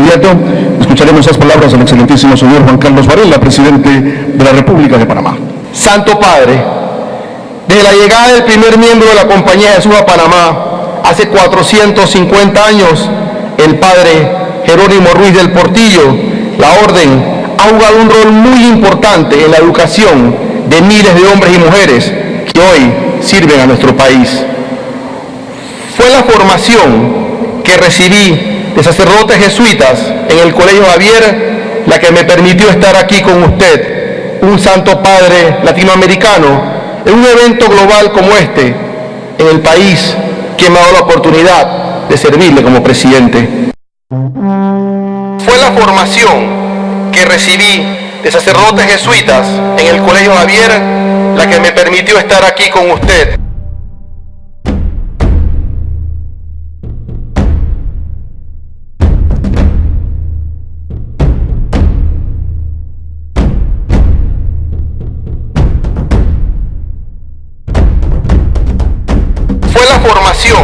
inmediato escucharemos las palabras del excelentísimo señor Juan Carlos Varela, presidente de la República de Panamá. Santo Padre, desde la llegada del primer miembro de la Compañía de Jesús a Panamá, hace 450 años, el padre Jerónimo Ruiz del Portillo, la Orden ha jugado un rol muy importante en la educación de miles de hombres y mujeres que hoy sirven a nuestro país. Fue la formación que recibí de sacerdotes jesuitas en el Colegio Javier la que me permitió estar aquí con usted, un Santo Padre latinoamericano, en un evento global como este, en el país que me ha dado la oportunidad de servirle como presidente. Fue la formación que recibí de sacerdotes jesuitas en el Colegio Javier la que me permitió estar aquí con usted. Fue la formación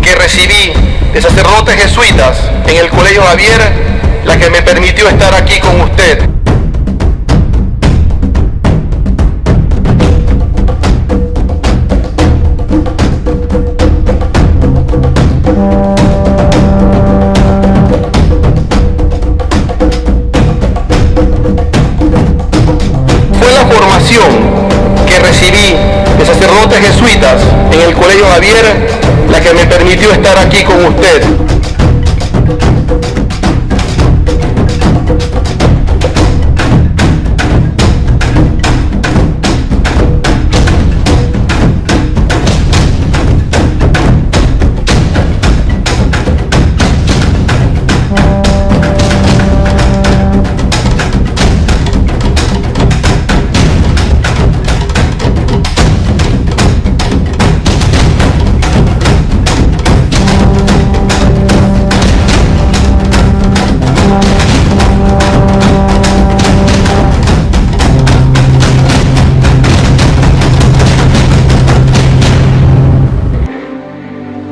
que recibí de sacerdotes jesuitas en el Colegio Javier la que me permitió estar aquí con usted. Fue la formación que recibí de sacerdotes jesuitas en el Colegio Javier la que me permitió estar aquí con usted.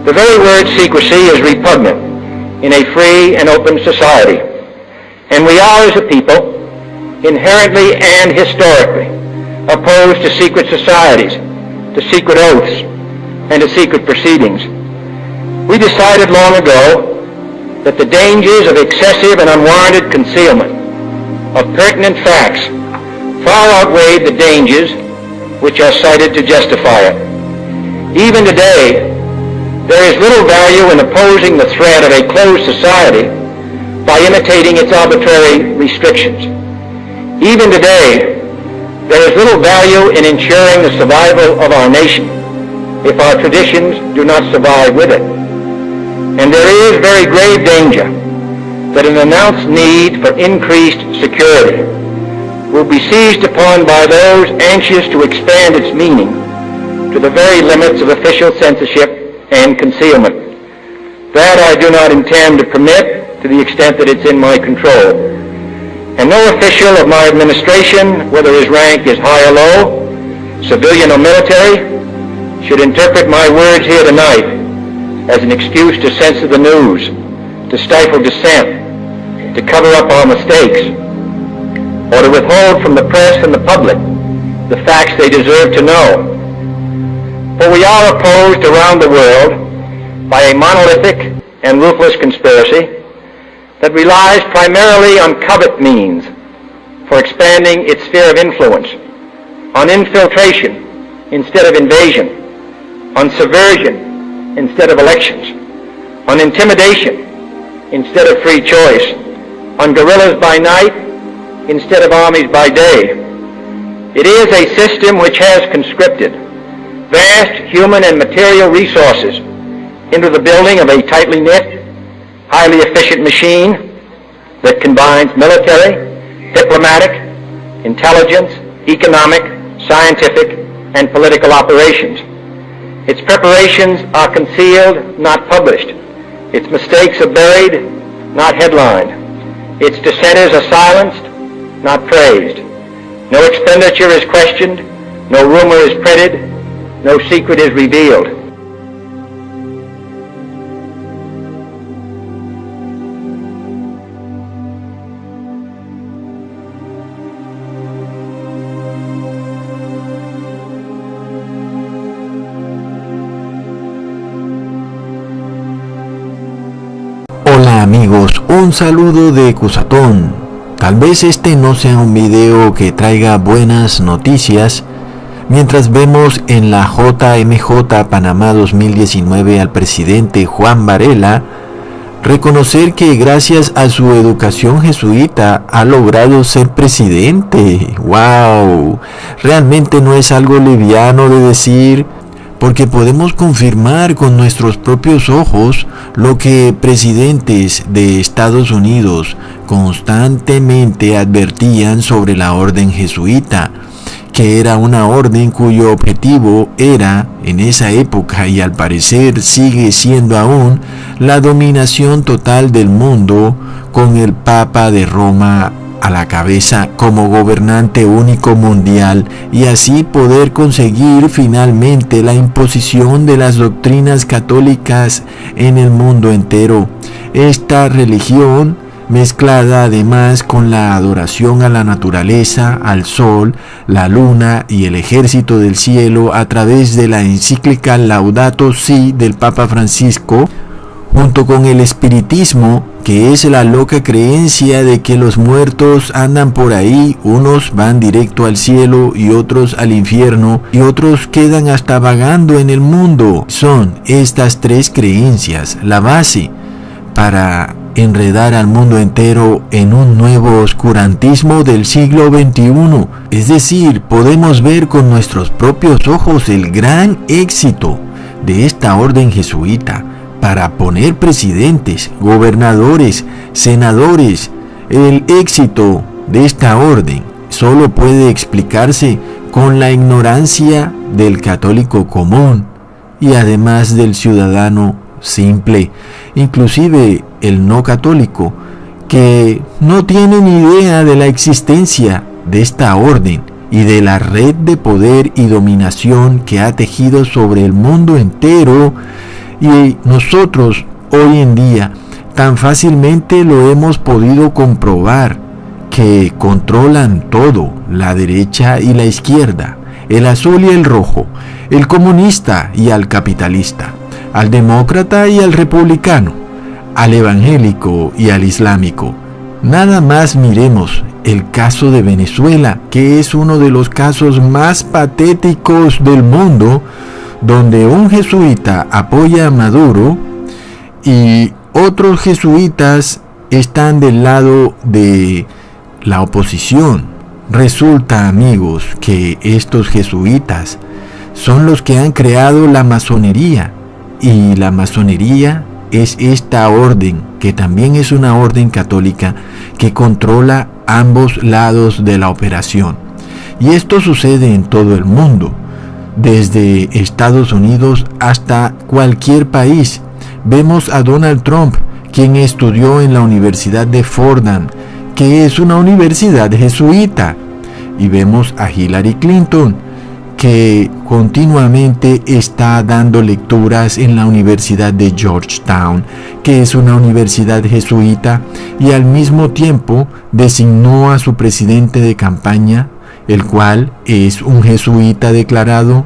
The very word secrecy is repugnant in a free and open society, and we are, as a people, inherently and historically opposed to secret societies, to secret oaths, and to secret proceedings. We decided long ago that the dangers of excessive and unwarranted concealment of pertinent facts far outweighed the dangers which are cited to justify it. Even today, there is little value in opposing the threat of a closed society by imitating its arbitrary restrictions. Even today, there is little value in ensuring the survival of our nation if our traditions do not survive with it. And there is very grave danger that an announced need for increased security will be seized upon by those anxious to expand its meaning to the very limits of official censorship and concealment. That I do not intend to permit to the extent that it's in my control. And no official of my administration, whether his rank is high or low, civilian or military, should interpret my words here tonight as an excuse to censor the news, to stifle dissent, to cover up our mistakes, or to withhold from the press and the public the facts they deserve to know. For we are opposed around the world by a monolithic and ruthless conspiracy that relies primarily on covert means for expanding its sphere of influence, on infiltration instead of invasion, on subversion instead of elections, on intimidation instead of free choice, on guerrillas by night instead of armies by day. It is a system which has conscripted vast human and material resources into the building of a tightly knit, highly efficient machine that combines military, diplomatic, intelligence, economic, scientific, and political operations. Its preparations are concealed, not published. Its mistakes are buried, not headlined. Its dissenters are silenced, not praised. No expenditure is questioned, no rumor is printed, no secret is revealed. amigos, un saludo de Cusatón. Tal vez este no sea un video que traiga buenas noticias, mientras vemos en la JMJ Panamá 2019 al presidente Juan Varela reconocer que gracias a su educación jesuita ha logrado ser presidente. ¡Wow! Realmente no es algo liviano de decir, porque podemos confirmar con nuestros propios ojos lo que presidentes de Estados Unidos constantemente advertían sobre la orden jesuita, que era una orden cuyo objetivo era, en esa época y al parecer sigue siendo aún, la dominación total del mundo, con el Papa de Roma a la cabeza como gobernante único mundial, y así poder conseguir finalmente la imposición de las doctrinas católicas en el mundo entero. Esta religión, mezclada además con la adoración a la naturaleza, al sol, la luna y el ejército del cielo a través de la encíclica Laudato Si del Papa Francisco, junto con el espiritismo, que es la loca creencia de que los muertos andan por ahí, unos van directo al cielo y otros al infierno, y otros quedan hasta vagando en el mundo. Son estas tres creencias la base para enredar al mundo entero en un nuevo oscurantismo del siglo XXI. Es decir, podemos ver con nuestros propios ojos el gran éxito de esta orden jesuita para poner presidentes, gobernadores, senadores. El éxito de esta orden solo puede explicarse con la ignorancia del católico común y además del ciudadano simple, inclusive el no católico, que no tiene ni idea de la existencia de esta orden y de la red de poder y dominación que ha tejido sobre el mundo entero. Y nosotros hoy en día tan fácilmente lo hemos podido comprobar, que controlan todo, la derecha y la izquierda, el azul y el rojo, el comunista y al capitalista, al demócrata y al republicano, al evangélico y al islámico. Nada más miremos el caso de Venezuela, que es uno de los casos más patéticos del mundo, donde un jesuita apoya a Maduro y otros jesuitas están del lado de la oposición. Resulta, amigos, que estos jesuitas son los que han creado la masonería, y la masonería es esta orden, que también es una orden católica, que controla ambos lados de la operación. Y esto sucede en todo el mundo, desde Estados Unidos hasta cualquier país. Vemos a Donald Trump, quien estudió en la Universidad de Fordham, que es una universidad jesuita, y vemos a Hillary Clinton, que continuamente está dando lecturas en la Universidad de Georgetown, que es una universidad jesuita, y al mismo tiempo designó a su presidente de campaña, el cual es un jesuita declarado.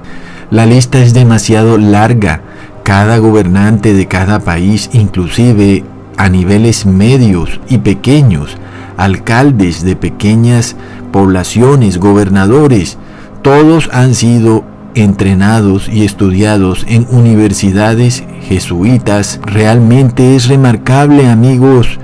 La lista es demasiado larga. Cada gobernante de cada país, inclusive a niveles medios y pequeños, alcaldes de pequeñas poblaciones, gobernadores, todos han sido entrenados y estudiados en universidades jesuitas. Realmente es remarcable, amigos,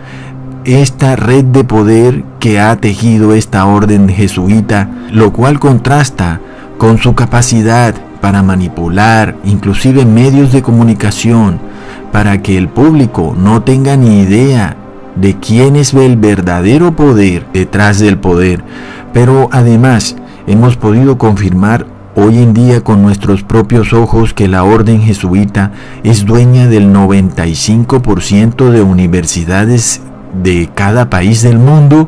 esta red de poder que ha tejido esta orden jesuita, lo cual contrasta con su capacidad para manipular inclusive medios de comunicación, para que el público no tenga ni idea de quién es el verdadero poder detrás del poder. Pero además hemos podido confirmar hoy en día con nuestros propios ojos que la orden jesuita es dueña del 95% de universidades de cada país del mundo,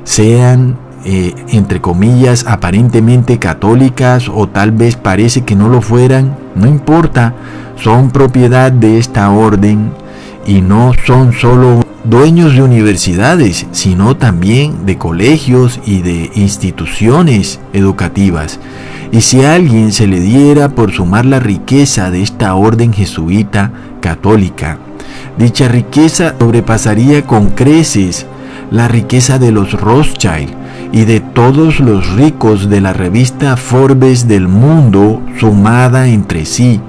sean entre comillas aparentemente católicas o tal vez parece que no lo fueran. No importa, son propiedad de esta orden, y no son solo dueños de universidades, sino también de colegios y de instituciones educativas. Y si a alguien se le diera por sumar la riqueza de esta orden jesuita católica, Dicha riqueza sobrepasaría con creces la riqueza de los Rothschild y de todos los ricos de la revista Forbes del mundo sumada entre sí.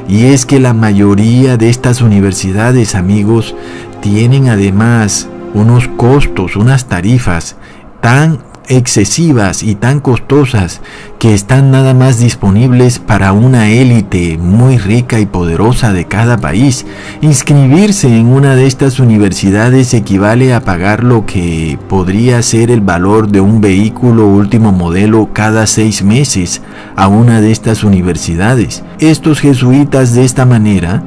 Y es que la mayoría de estas universidades, amigos, tienen además unos costos, unas tarifas tan excesivas y tan costosas que están nada más disponibles para una élite muy rica y poderosa de cada país. Inscribirse en una de estas universidades equivale a pagar lo que podría ser el valor de un vehículo último modelo cada 6 meses a una de estas universidades. Estos jesuitas de esta manera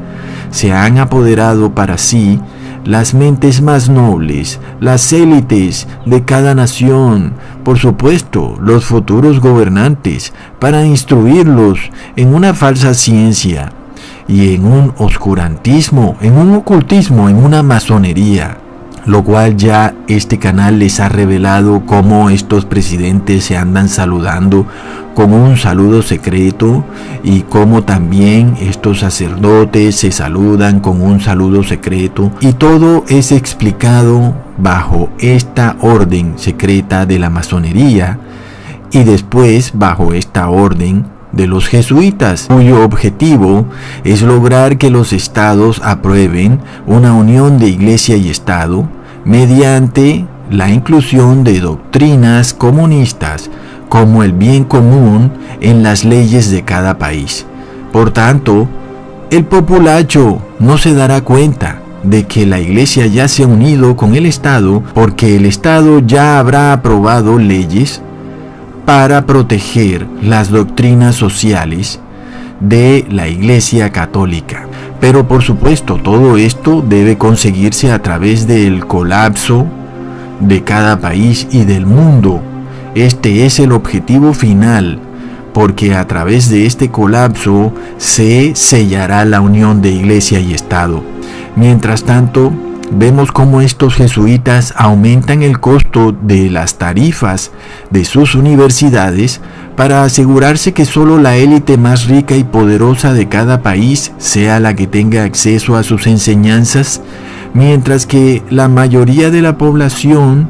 se han apoderado para sí las mentes más nobles, las élites de cada nación, por supuesto, los futuros gobernantes, para instruirlos en una falsa ciencia y en un oscurantismo, en un ocultismo, en una masonería, lo cual ya este canal les ha revelado cómo estos presidentes se andan saludando con un saludo secreto y cómo también estos sacerdotes se saludan con un saludo secreto, y todo es explicado bajo esta orden secreta de la masonería y después bajo esta orden de los jesuitas, cuyo objetivo es lograr que los estados aprueben una unión de iglesia y estado mediante la inclusión de doctrinas comunistas como el bien común en las leyes de cada país. Por tanto, el populacho no se dará cuenta de que la iglesia ya se ha unido con el Estado, porque el Estado ya habrá aprobado leyes para proteger las doctrinas sociales de la Iglesia Católica. Pero por supuesto, todo esto debe conseguirse a través del colapso de cada país y del mundo. Este es el objetivo final, porque a través de este colapso se sellará la unión de iglesia y Estado. Mientras tanto, vemos cómo estos jesuitas aumentan el costo de las tarifas de sus universidades para asegurarse que solo la élite más rica y poderosa de cada país sea la que tenga acceso a sus enseñanzas, mientras que la mayoría de la población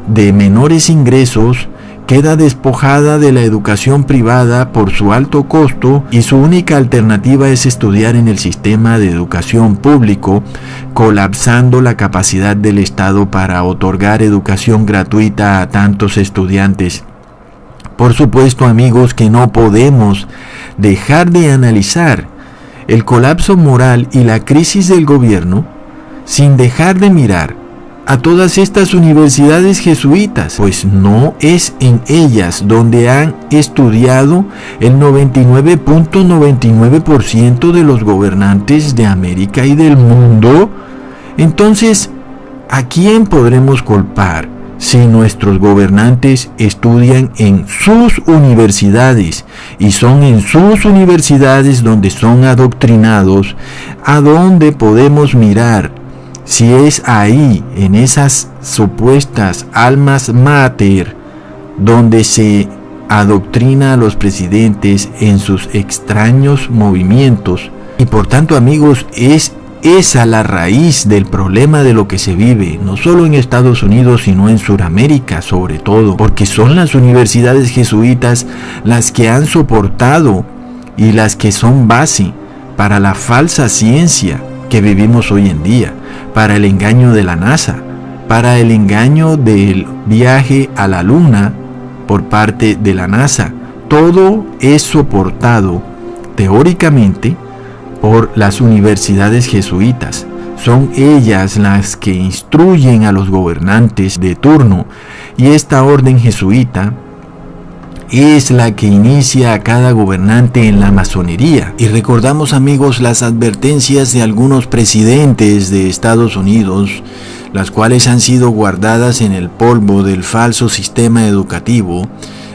de menores ingresos queda despojada de la educación privada por su alto costo, y su única alternativa es estudiar en el sistema de educación público, colapsando la capacidad del Estado para otorgar educación gratuita a tantos estudiantes. Por supuesto, amigos, que no podemos dejar de analizar el colapso moral y la crisis del gobierno sin dejar de mirar a todas estas universidades jesuitas, pues no es en ellas donde han estudiado el 99.99% de los gobernantes de América y del mundo. Entonces, ¿a quién podremos culpar si nuestros gobernantes estudian en sus universidades y son en sus universidades donde son adoctrinados? ¿A dónde podemos mirar? Si es ahí, en esas supuestas almas mater, donde se adoctrina a los presidentes en sus extraños movimientos. Y por tanto, amigos, es esa la raíz del problema de lo que se vive, no solo en Estados Unidos, sino en Sudamérica sobre todo, porque son las universidades jesuitas las que han soportado y las que son base para la falsa ciencia que vivimos hoy en día, para el engaño de la NASA, para el engaño del viaje a la Luna por parte de la NASA. Todo es soportado teóricamente por las universidades jesuitas. Son ellas las que instruyen a los gobernantes de turno, y esta orden jesuita es la que inicia a cada gobernante en la masonería. Y recordamos, amigos, las advertencias de algunos presidentes de Estados Unidos, las cuales han sido guardadas en el polvo del falso sistema educativo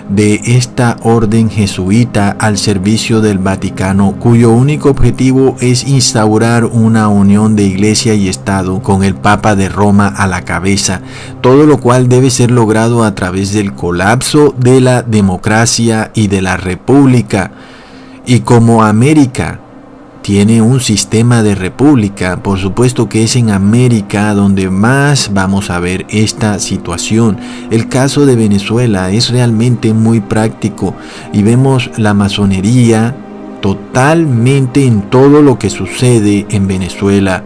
de esta orden jesuita al servicio del Vaticano, cuyo único objetivo es instaurar una unión de iglesia y Estado con el Papa de Roma a la cabeza, todo lo cual debe ser logrado a través del colapso de la democracia y de la república. Y como América tiene un sistema de república. Por supuesto que es en América donde más vamos a ver esta situación. El caso de Venezuela es realmente muy práctico y vemos la masonería totalmente en todo lo que sucede en Venezuela.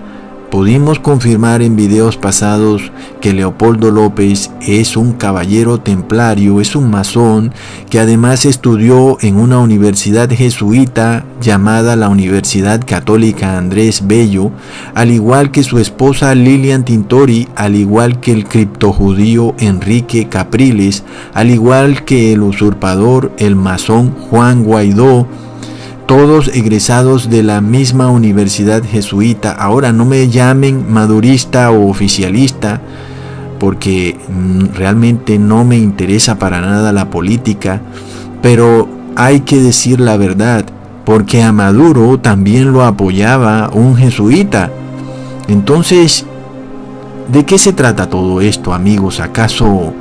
Pudimos confirmar en videos pasados que Leopoldo López es un caballero templario, es un masón que además estudió en una universidad jesuita llamada la Universidad Católica Andrés Bello, al igual que su esposa Lilian Tintori, al igual que el criptojudío Enrique Capriles, al igual que el usurpador, el masón Juan Guaidó, todos egresados de la misma universidad jesuita. Ahora no me llamen madurista o oficialista, porque realmente no me interesa para nada la política, pero hay que decir la verdad, porque a Maduro también lo apoyaba un jesuita. Entonces, ¿de qué se trata todo esto, amigos? ¿Acaso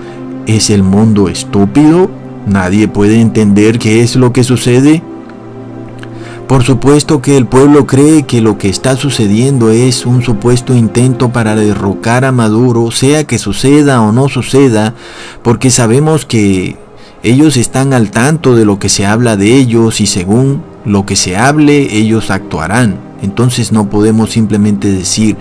es el mundo estúpido? ¿Nadie puede entender qué es lo que sucede? Por supuesto que el pueblo cree que lo que está sucediendo es un supuesto intento para derrocar a Maduro, sea que suceda o no suceda, porque sabemos que ellos están al tanto de lo que se habla de ellos y según lo que se hable, ellos actuarán. Entonces no podemos simplemente decir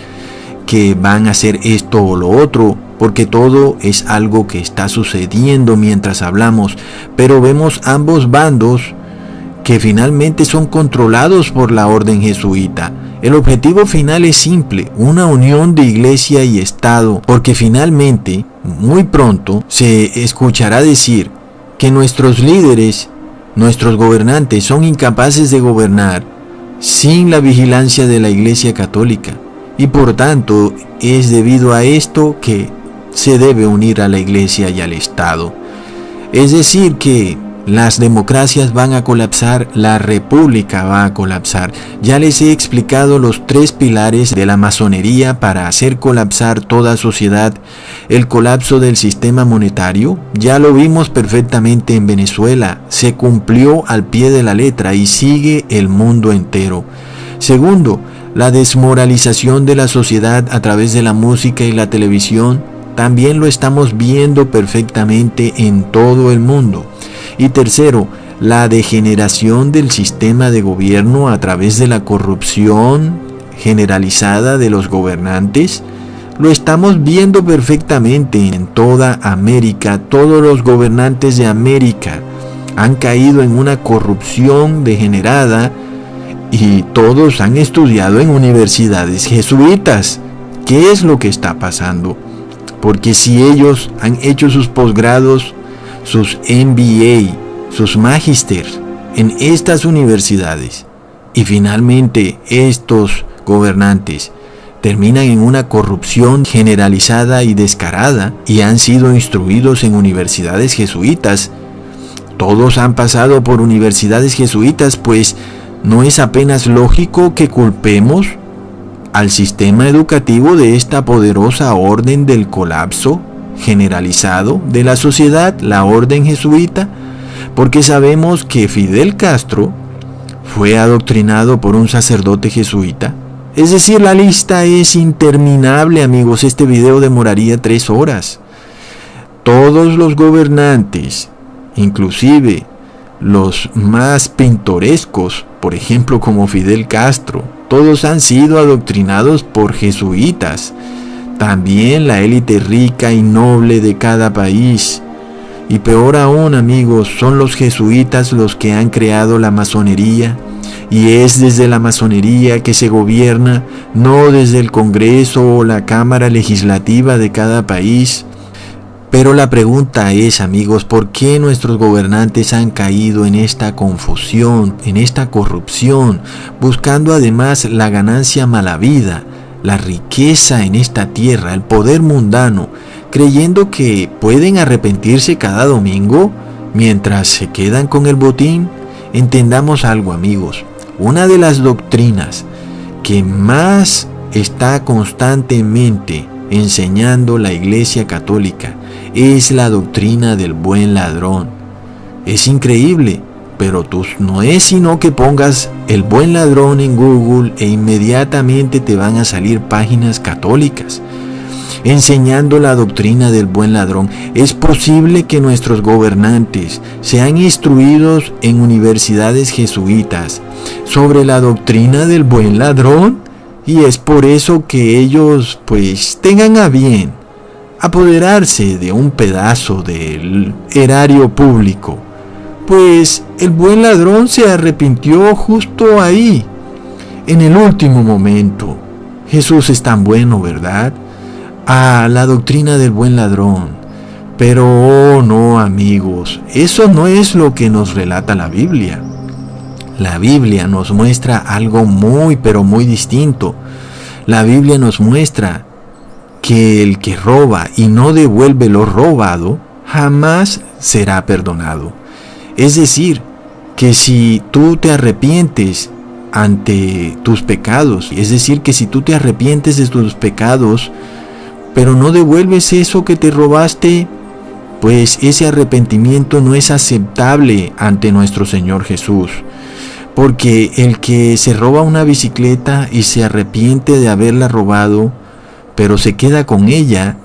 que van a hacer esto o lo otro, porque todo es algo que está sucediendo mientras hablamos, pero vemos ambos bandos que finalmente son controlados por la orden jesuita. El objetivo final es simple, una unión de iglesia y Estado, porque finalmente, muy pronto, se escuchará decir que nuestros líderes, nuestros gobernantes son incapaces de gobernar sin la vigilancia de la Iglesia Católica, y por tanto es debido a esto que se debe unir a la Iglesia y al Estado. Es decir que las democracias van a colapsar, la república va a colapsar. Ya les he explicado los 3 pilares de la masonería para hacer colapsar toda sociedad. El colapso del sistema monetario, ya lo vimos perfectamente en Venezuela, se cumplió al pie de la letra y sigue el mundo entero. Segundo, la desmoralización de la sociedad a través de la música y la televisión, también lo estamos viendo perfectamente en todo el mundo. Y tercero, la degeneración del sistema de gobierno a través de la corrupción generalizada de los gobernantes. Lo estamos viendo perfectamente en toda América. Todos los gobernantes de América han caído en una corrupción degenerada y todos han estudiado en universidades jesuitas. ¿Qué es lo que está pasando? Porque si ellos han hecho sus posgrados, sus MBA, sus magíster en estas universidades y finalmente estos gobernantes terminan en una corrupción generalizada y descarada y han sido instruidos en universidades jesuitas, todos han pasado por universidades jesuitas, pues ¿no es apenas lógico que culpemos al sistema educativo de esta poderosa orden del colapso generalizado de la sociedad, la orden jesuita? Porque sabemos que Fidel Castro fue adoctrinado por un sacerdote jesuita. Es decir, la lista es interminable, amigos. Este video demoraría 3 horas. Todos los gobernantes, inclusive los más pintorescos, por ejemplo como Fidel Castro, todos han sido adoctrinados por jesuitas. También la élite rica y noble de cada país. Y peor aún, amigos, son los jesuitas los que han creado la masonería. Y es desde la masonería que se gobierna, no desde el Congreso o la Cámara Legislativa de cada país. Pero la pregunta es, amigos, ¿por qué nuestros gobernantes han caído en esta confusión, en esta corrupción, buscando además la ganancia mala vida, la riqueza en esta tierra, el poder mundano, creyendo que pueden arrepentirse cada domingo mientras se quedan con el botín? Entendamos algo, amigos. Una de las doctrinas que más está constantemente enseñando la Iglesia Católica es la doctrina del buen ladrón. Es increíble. pero tú no es sino que pongas el buen ladrón en Google e inmediatamente te van a salir páginas católicas enseñando la doctrina del buen ladrón. Es posible que nuestros gobernantes sean instruidos en universidades jesuitas sobre la doctrina del buen ladrón, y es por eso que ellos pues tengan a bien apoderarse de un pedazo del erario público. Pues el buen ladrón se arrepintió justo ahí, en el último momento. Jesús es tan bueno, ¿verdad? La doctrina del buen ladrón. Pero oh no, amigos, eso no es lo que nos relata la Biblia. La Biblia nos muestra algo muy, pero muy distinto. La Biblia nos muestra que el que roba y no devuelve lo robado, jamás será perdonado. Es decir, que si tú te arrepientes ante tus pecados, es decir, que si tú te arrepientes de tus pecados, pero no devuelves eso que te robaste, pues ese arrepentimiento no es aceptable ante nuestro Señor Jesús. Porque el que se roba una bicicleta y se arrepiente de haberla robado, pero se queda con ella,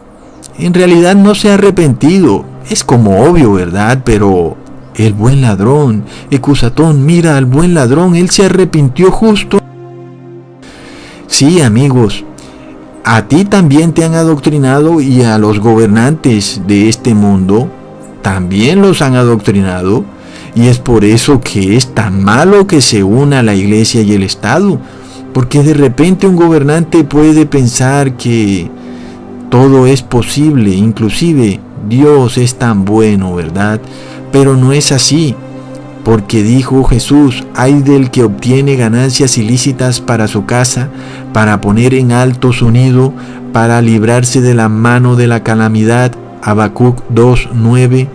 en realidad no se ha arrepentido. Es como obvio, ¿verdad? Pero el buen ladrón, Ecusatón, mira al buen ladrón, él se arrepintió justo. Sí, amigos, a ti también te han adoctrinado, y a los gobernantes de este mundo también los han adoctrinado, y es por eso que es tan malo que se una la iglesia y el Estado, porque de repente un gobernante puede pensar que todo es posible, inclusive Dios es tan bueno, ¿verdad? Pero no es así, porque dijo Jesús: ay del que obtiene ganancias ilícitas para su casa, para poner en alto su nido, para librarse de la mano de la calamidad. Habacuc 2:9.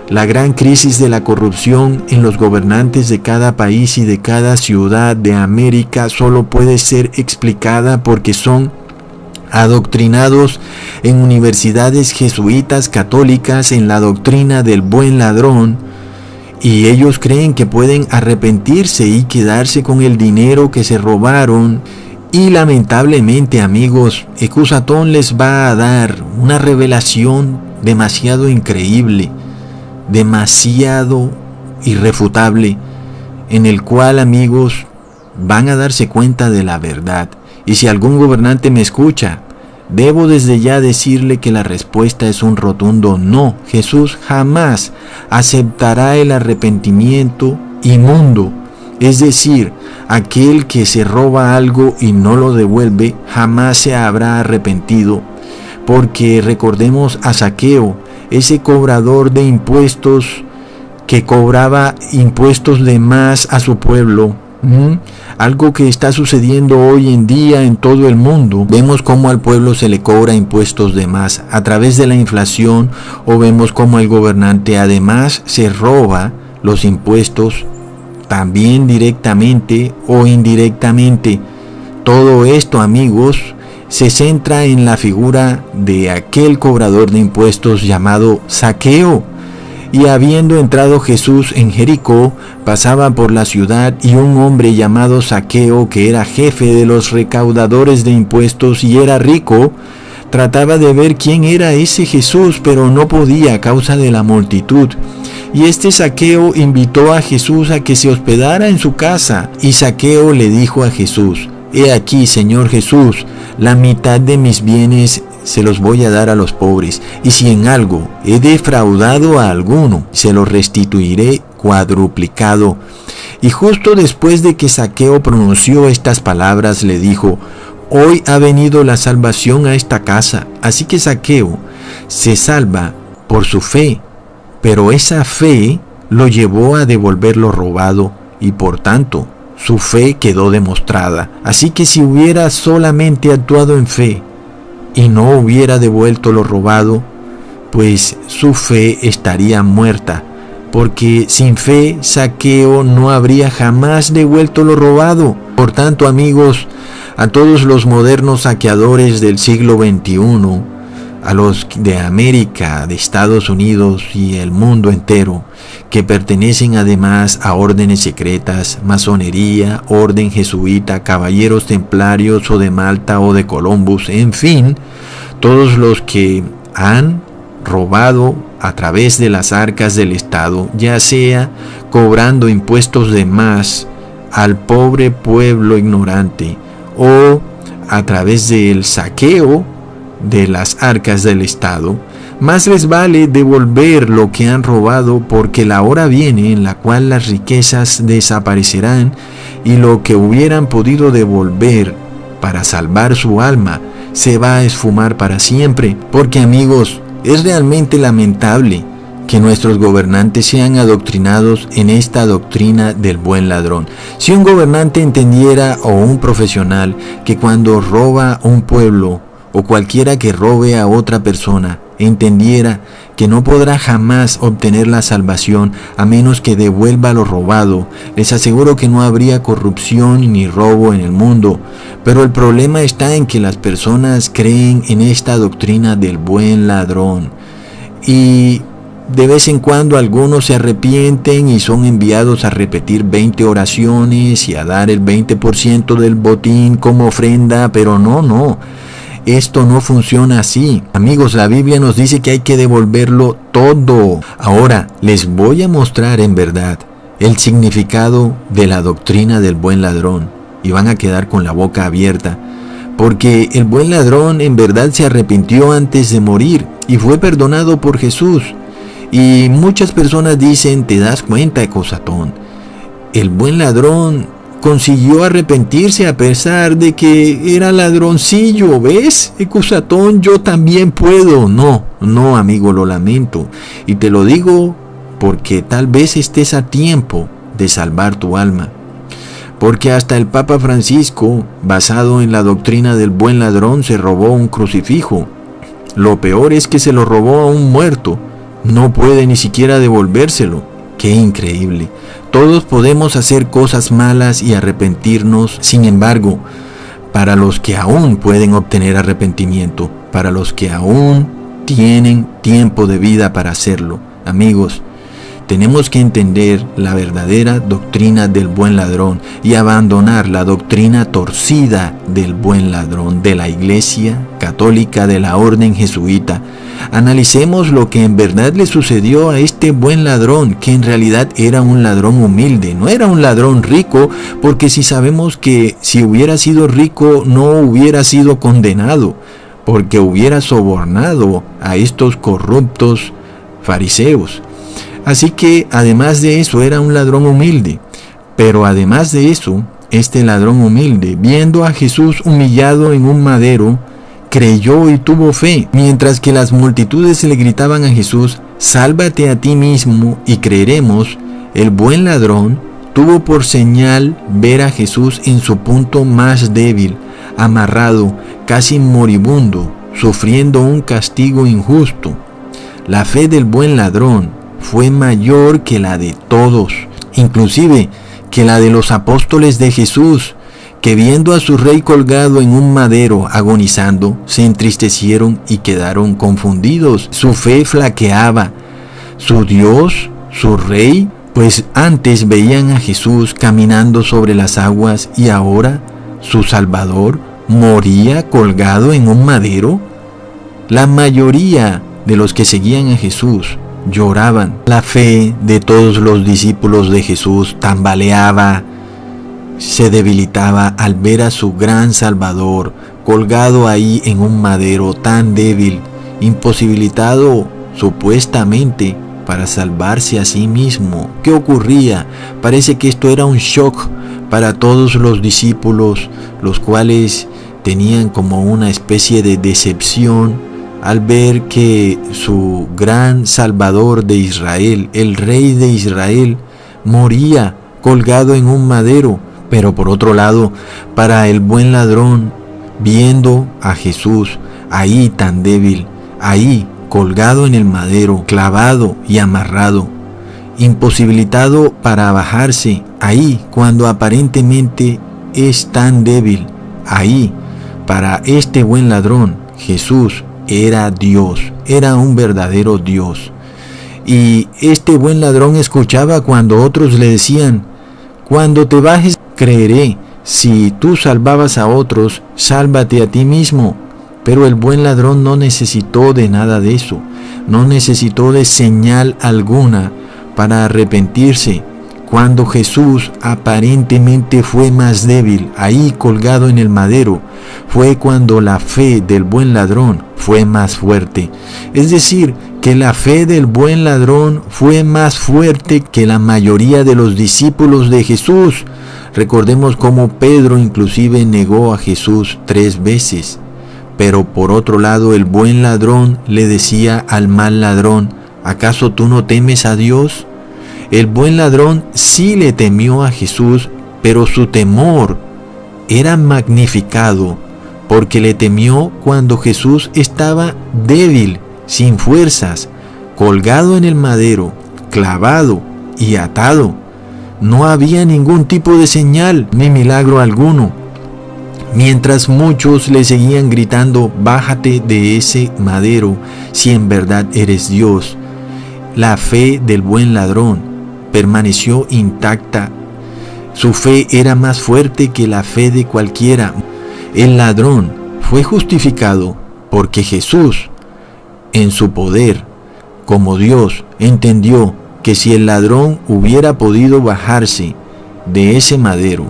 La gran crisis de la corrupción en los gobernantes de cada país y de cada ciudad de América solo puede ser explicada porque son adoctrinados en universidades jesuitas católicas en la doctrina del buen ladrón, y ellos creen que pueden arrepentirse y quedarse con el dinero que se robaron. Y lamentablemente, amigos, Ecusatón les va a dar una revelación demasiado increíble, demasiado irrefutable, en el cual, amigos, van a darse cuenta de la verdad. Y si algún gobernante me escucha, debo desde ya decirle que la respuesta es un rotundo no. Jesús jamás aceptará el arrepentimiento inmundo. Es decir, aquel que se roba algo y no lo devuelve, jamás se habrá arrepentido. Porque recordemos a Zaqueo, ese cobrador de impuestos que cobraba impuestos de más a su pueblo. Algo que está sucediendo hoy en día en todo el mundo. Vemos cómo al pueblo se le cobra impuestos de más a través de la inflación, o vemos cómo el gobernante además se roba los impuestos también directamente o indirectamente. Todo esto, amigos, se centra en la figura de aquel cobrador de impuestos llamado Zaqueo. Y habiendo entrado Jesús en Jericó, pasaba por la ciudad, y un hombre llamado Zaqueo, que era jefe de los recaudadores de impuestos y era rico, trataba de ver quién era ese Jesús, pero no podía a causa de la multitud. Y este Zaqueo invitó a Jesús a que se hospedara en su casa. Y Zaqueo le dijo a Jesús: he aquí, Señor Jesús, la mitad de mis bienes se los voy a dar a los pobres, y si en algo he defraudado a alguno, se lo restituiré cuadruplicado. Y justo después de que Zaqueo pronunció estas palabras, le dijo: hoy ha venido la salvación a esta casa. Así que Zaqueo se salva por su fe, pero esa fe lo llevó a devolver lo robado, y por tanto su fe quedó demostrada. Así que si hubiera solamente actuado en fe y no hubiera devuelto lo robado, pues su fe estaría muerta, porque sin fe Zaqueo no habría jamás devuelto lo robado. Por tanto, amigos, a todos los modernos saqueadores del siglo XXI, a los de América, de Estados Unidos y el mundo entero, que pertenecen además a órdenes secretas, masonería, orden jesuita, caballeros templarios o de Malta o de Columbus, en fin, todos los que han robado a través de las arcas del Estado, ya sea cobrando impuestos de más al pobre pueblo ignorante o a través del saqueo de las arcas del Estado, más les vale devolver lo que han robado, porque la hora viene en la cual las riquezas desaparecerán y lo que hubieran podido devolver para salvar su alma se va a esfumar para siempre. Porque, amigos, es realmente lamentable que nuestros gobernantes sean adoctrinados en esta doctrina del buen ladrón. Si un gobernante entendiera, o un profesional, que cuando roba un pueblo o cualquiera que robe a otra persona, entendiera que no podrá jamás obtener la salvación a menos que devuelva lo robado, les aseguro que no habría corrupción ni robo en el mundo. Pero el problema está en que las personas creen en esta doctrina del buen ladrón, y de vez en cuando algunos se arrepienten y son enviados a repetir 20 oraciones y a dar el 20% del botín como ofrenda, pero no. Esto no funciona así. Amigos, la Biblia nos dice que hay que devolverlo todo. Ahora, les voy a mostrar en verdad el significado de la doctrina del buen ladrón, y van a quedar con la boca abierta, porque el buen ladrón en verdad se arrepintió antes de morir y fue perdonado por Jesús. Y muchas personas dicen, ¿te das cuenta, Ecosatón? El buen ladrón consiguió arrepentirse a pesar de que era ladroncillo, ¿ves? Ecosatón, yo también puedo. No, amigo, lo lamento. Y te lo digo porque tal vez estés a tiempo de salvar tu alma. Porque hasta el Papa Francisco, basado en la doctrina del buen ladrón, se robó un crucifijo. Lo peor es que se lo robó a un muerto. No puede ni siquiera devolvérselo. ¡Qué increíble! Todos podemos hacer cosas malas y arrepentirnos. Sin embargo, para los que aún pueden obtener arrepentimiento, para los que aún tienen tiempo de vida para hacerlo, amigos, tenemos que entender la verdadera doctrina del buen ladrón y abandonar la doctrina torcida del buen ladrón de la Iglesia Católica, de la orden jesuita. Analicemos lo que en verdad le sucedió a este buen ladrón, que en realidad era un ladrón humilde, no era un ladrón rico, porque si sabemos que si hubiera sido rico no hubiera sido condenado, porque hubiera sobornado a estos corruptos fariseos. Así que además de eso era un ladrón humilde. Pero además de eso, este ladrón humilde, viendo a Jesús humillado en un madero, creyó y tuvo fe, mientras que las multitudes le gritaban a Jesús, sálvate a ti mismo y creeremos. El buen ladrón tuvo por señal ver a Jesús en su punto más débil, amarrado, casi moribundo, sufriendo un castigo injusto. La fe del buen ladrón fue mayor que la de todos, inclusive que la de los apóstoles de Jesús, que viendo a su rey colgado en un madero agonizando, se entristecieron y quedaron confundidos. Su fe flaqueaba. Su Dios, su rey, pues antes veían a Jesús caminando sobre las aguas y ahora su Salvador moría colgado en un madero. La mayoría de los que seguían a Jesús lloraban. La fe de todos los discípulos de Jesús tambaleaba, se debilitaba al ver a su gran Salvador colgado ahí en un madero tan débil, imposibilitado supuestamente para salvarse a sí mismo. ¿Qué ocurría? Parece que esto era un shock para todos los discípulos, los cuales tenían como una especie de decepción al ver que su gran Salvador de Israel, el Rey de Israel, moría colgado en un madero. Pero por otro lado, para el buen ladrón, viendo a Jesús ahí tan débil, ahí colgado en el madero, clavado y amarrado, imposibilitado para bajarse, ahí cuando aparentemente es tan débil, ahí para este buen ladrón, Jesús era Dios, era un verdadero Dios. Y este buen ladrón escuchaba cuando otros le decían: cuando te bajes creeré, si tú salvabas a otros, sálvate a ti mismo. Pero el buen ladrón no necesitó de nada de eso, no necesitó de señal alguna para arrepentirse. Cuando Jesús aparentemente fue más débil, ahí colgado en el madero, fue cuando la fe del buen ladrón fue más fuerte. Es decir, que la fe del buen ladrón fue más fuerte que la mayoría de los discípulos de Jesús. Recordemos cómo Pedro inclusive negó a Jesús 3 veces. Pero por otro lado, el buen ladrón le decía al mal ladrón: ¿acaso tú no temes a Dios? El buen ladrón sí le temió a Jesús, pero su temor era magnificado, porque le temió cuando Jesús estaba débil, sin fuerzas, colgado en el madero, clavado y atado. No había ningún tipo de señal ni milagro alguno. Mientras muchos le seguían gritando: bájate de ese madero si en verdad eres Dios. La fe del buen ladrón permaneció intacta. Su fe era más fuerte que la fe de cualquiera. El ladrón fue justificado porque Jesús, en su poder como Dios, entendió que si el ladrón hubiera podido bajarse de ese madero,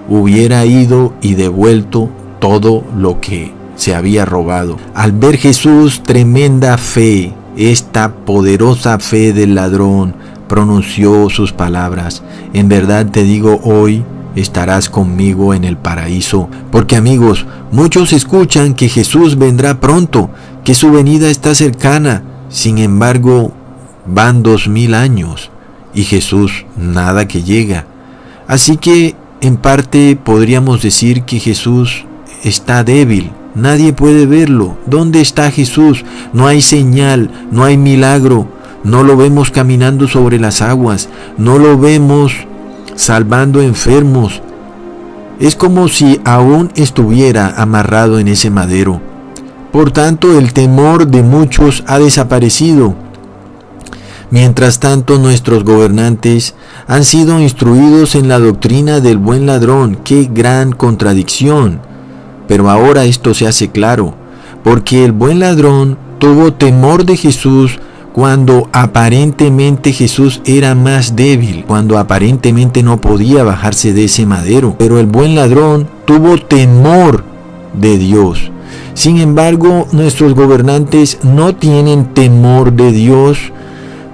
hubiera ido y devuelto todo lo que se había robado. Al ver Jesús tremenda fe, esta poderosa fe del ladrón, pronunció sus palabras: en verdad te digo, hoy estarás conmigo en el paraíso. Porque, amigos, muchos escuchan que Jesús vendrá pronto, que su venida está cercana. Sin embargo, van 2000 años y Jesús nada que llega. Así que en parte podríamos decir que Jesús está débil. Nadie puede verlo. ¿Dónde está Jesús? No hay señal, no hay milagro. No lo vemos caminando sobre las aguas. No lo vemos salvando enfermos. Es como si aún estuviera amarrado en ese madero. Por tanto, el temor de muchos ha desaparecido. Mientras tanto, nuestros gobernantes han sido instruidos en la doctrina del buen ladrón. ¡Qué gran contradicción! Pero ahora esto se hace claro, porque el buen ladrón tuvo temor de Jesús cuando aparentemente Jesús era más débil, cuando aparentemente no podía bajarse de ese madero. Pero el buen ladrón tuvo temor de Dios. Sin embargo, nuestros gobernantes no tienen temor de Dios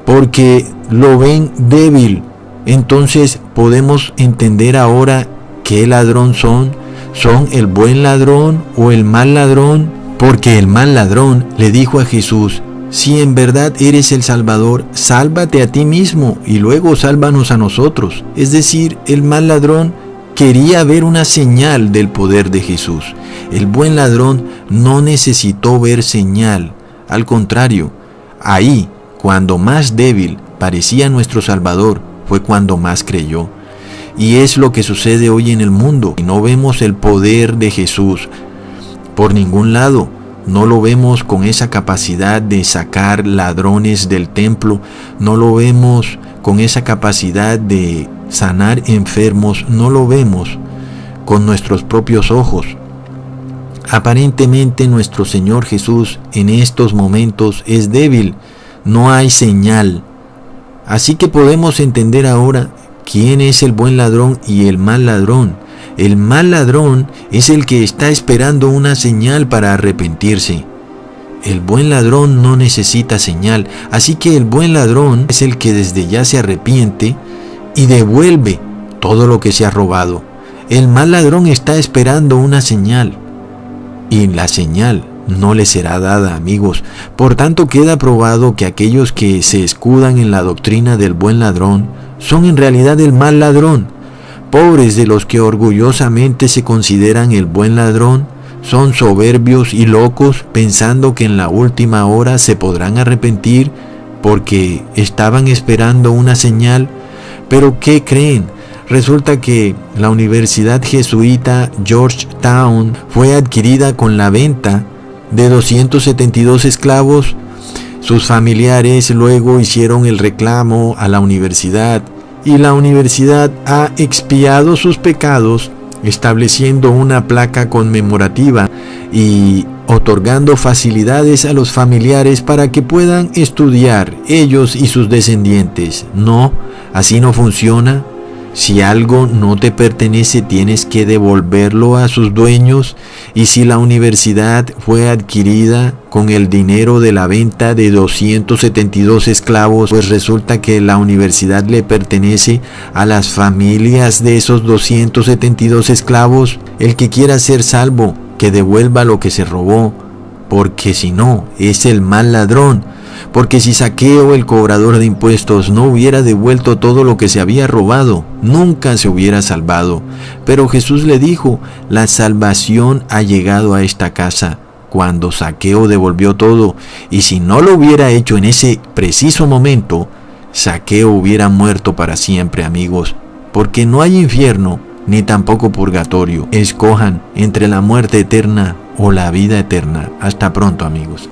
porque lo ven débil. Entonces podemos entender ahora qué ladrón son. ¿Son el buen ladrón o el mal ladrón? Porque el mal ladrón le dijo a Jesús: si en verdad eres el Salvador, sálvate a ti mismo y luego sálvanos a nosotros. Es decir, el mal ladrón quería ver una señal del poder de Jesús. El buen ladrón no necesitó ver señal. Al contrario, ahí, cuando más débil parecía nuestro Salvador, fue cuando más creyó. Y es lo que sucede hoy en el mundo. No vemos el poder de Jesús por ningún lado. No lo vemos con esa capacidad de sacar ladrones del templo. No lo vemos con esa capacidad de sanar enfermos. No lo vemos con nuestros propios ojos. Aparentemente nuestro Señor Jesús en estos momentos es débil. No hay señal. Así que podemos entender ahora quién es el buen ladrón y el mal ladrón. El mal ladrón es el que está esperando una señal para arrepentirse. El buen ladrón no necesita señal, así que el buen ladrón es el que desde ya se arrepiente y devuelve todo lo que se ha robado. El mal ladrón está esperando una señal y la señal no le será dada, amigos. Por tanto, queda probado que aquellos que se escudan en la doctrina del buen ladrón son en realidad el mal ladrón. Pobres de los que orgullosamente se consideran el buen ladrón, son soberbios y locos pensando que en la última hora se podrán arrepentir porque estaban esperando una señal. Pero ¿qué creen? Resulta que la Universidad Jesuita Georgetown fue adquirida con la venta de 272 esclavos. Sus familiares luego hicieron el reclamo a la universidad y la universidad ha expiado sus pecados estableciendo una placa conmemorativa y otorgando facilidades a los familiares para que puedan estudiar ellos y sus descendientes. No, así no funciona. Si algo no te pertenece, tienes que devolverlo a sus dueños, y si la universidad fue adquirida con el dinero de la venta de 272 esclavos, pues resulta que la universidad le pertenece a las familias de esos 272 esclavos. El que quiera ser salvo, que devuelva lo que se robó, porque si no, es el mal ladrón. Porque si Zaqueo, el cobrador de impuestos, no hubiera devuelto todo lo que se había robado, nunca se hubiera salvado. Pero Jesús le dijo: la salvación ha llegado a esta casa cuando Zaqueo devolvió todo, y si no lo hubiera hecho en ese preciso momento, Zaqueo hubiera muerto para siempre, amigos. Porque no hay infierno, ni tampoco purgatorio. Escojan entre la muerte eterna o la vida eterna. Hasta pronto, amigos.